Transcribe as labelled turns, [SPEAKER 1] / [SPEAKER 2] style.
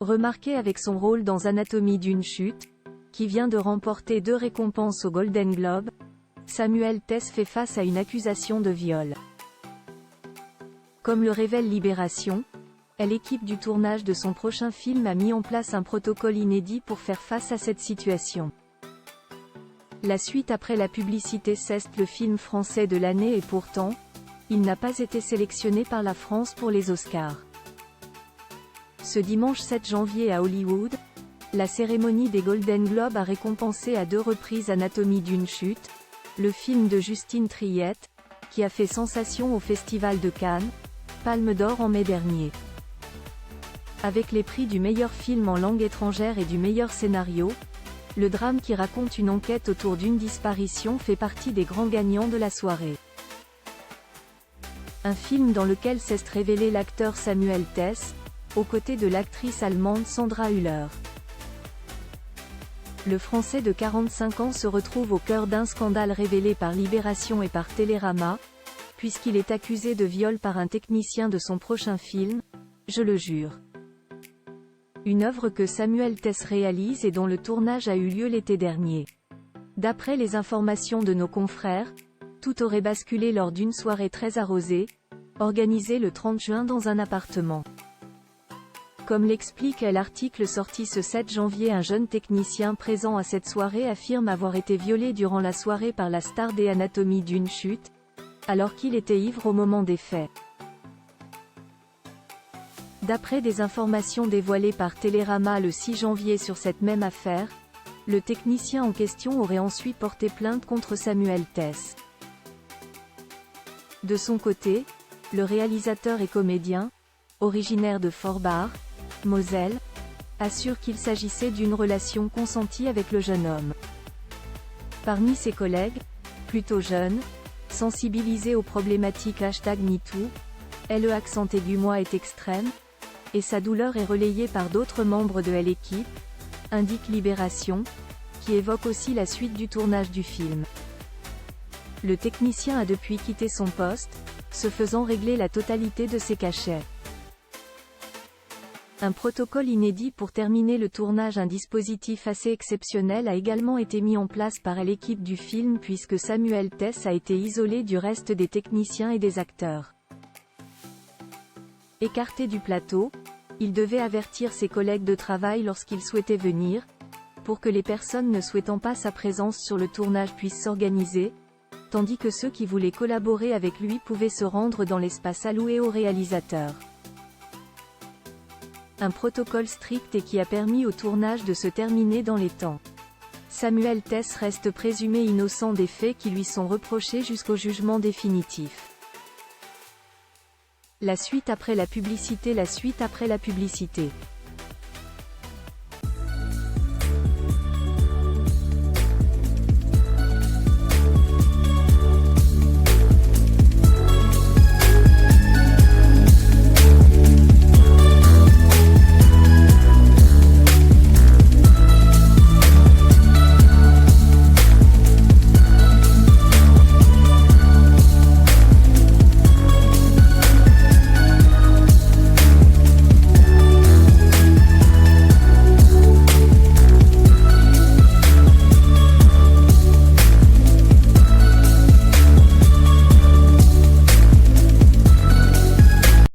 [SPEAKER 1] Remarqué avec son rôle dans Anatomie d'une chute, qui vient de remporter 2 récompenses au Golden Globe, Samuel Tess fait face à une accusation de viol. Comme le révèle Libération, l'équipe du tournage de son prochain film a mis en place un protocole inédit pour faire face à cette situation. La suite après la publicité ceste le film français de l'année et pourtant, il n'a pas été sélectionné par la France pour les Oscars. Ce dimanche 7 janvier à Hollywood, la cérémonie des Golden Globes a récompensé à 2 reprises Anatomie d'une chute, le film de Justine Triet, qui a fait sensation au Festival de Cannes, Palme d'Or en mai dernier. Avec les prix du meilleur film en langue étrangère et du meilleur scénario, le drame qui raconte une enquête autour d'une disparition fait partie des grands gagnants de la soirée. Un film dans lequel s'est révélé l'acteur Samuel Tess, aux côtés de l'actrice allemande Sandra Hüller. Le Français de 45 ans se retrouve au cœur d'un scandale révélé par Libération et par Télérama, puisqu'il est accusé de viol par un technicien de son prochain film, Je le jure. Une œuvre que Samuel Tess réalise et dont le tournage a eu lieu l'été dernier. D'après les informations de nos confrères, tout aurait basculé lors d'une soirée très arrosée, organisée le 30 juin dans un appartement. Comme l'explique l'article sorti ce 7 janvier, un jeune technicien présent à cette soirée affirme avoir été violé durant la soirée par la star des Anatomie d'une chute, alors qu'il était ivre au moment des faits. D'après des informations dévoilées par Télérama le 6 janvier sur cette même affaire, le technicien en question aurait ensuite porté plainte contre Samuel Tess. De son côté, le réalisateur et comédien, originaire de Forbach, Moselle, assure qu'il s'agissait d'une relation consentie avec le jeune homme. Parmi ses collègues, plutôt jeunes, sensibilisés aux problématiques #MeToo, le accent aigu moi est extrême, et sa douleur est relayée par d'autres membres de l'équipe, indique Libération, qui évoque aussi la suite du tournage du film. Le technicien a depuis quitté son poste, se faisant régler la totalité de ses cachets. Un protocole inédit pour terminer le tournage. Un dispositif assez exceptionnel a également été mis en place par l'équipe du film puisque Samuel Tess a été isolé du reste des techniciens et des acteurs. Écarté du plateau, il devait avertir ses collègues de travail lorsqu'il souhaitait venir, pour que les personnes ne souhaitant pas sa présence sur le tournage puissent s'organiser, tandis que ceux qui voulaient collaborer avec lui pouvaient se rendre dans l'espace alloué au réalisateur. Un protocole strict et qui a permis au tournage de se terminer dans les temps. Samuel Tess reste présumé innocent des faits qui lui sont reprochés jusqu'au jugement définitif. La suite après la publicité. La suite après la publicité.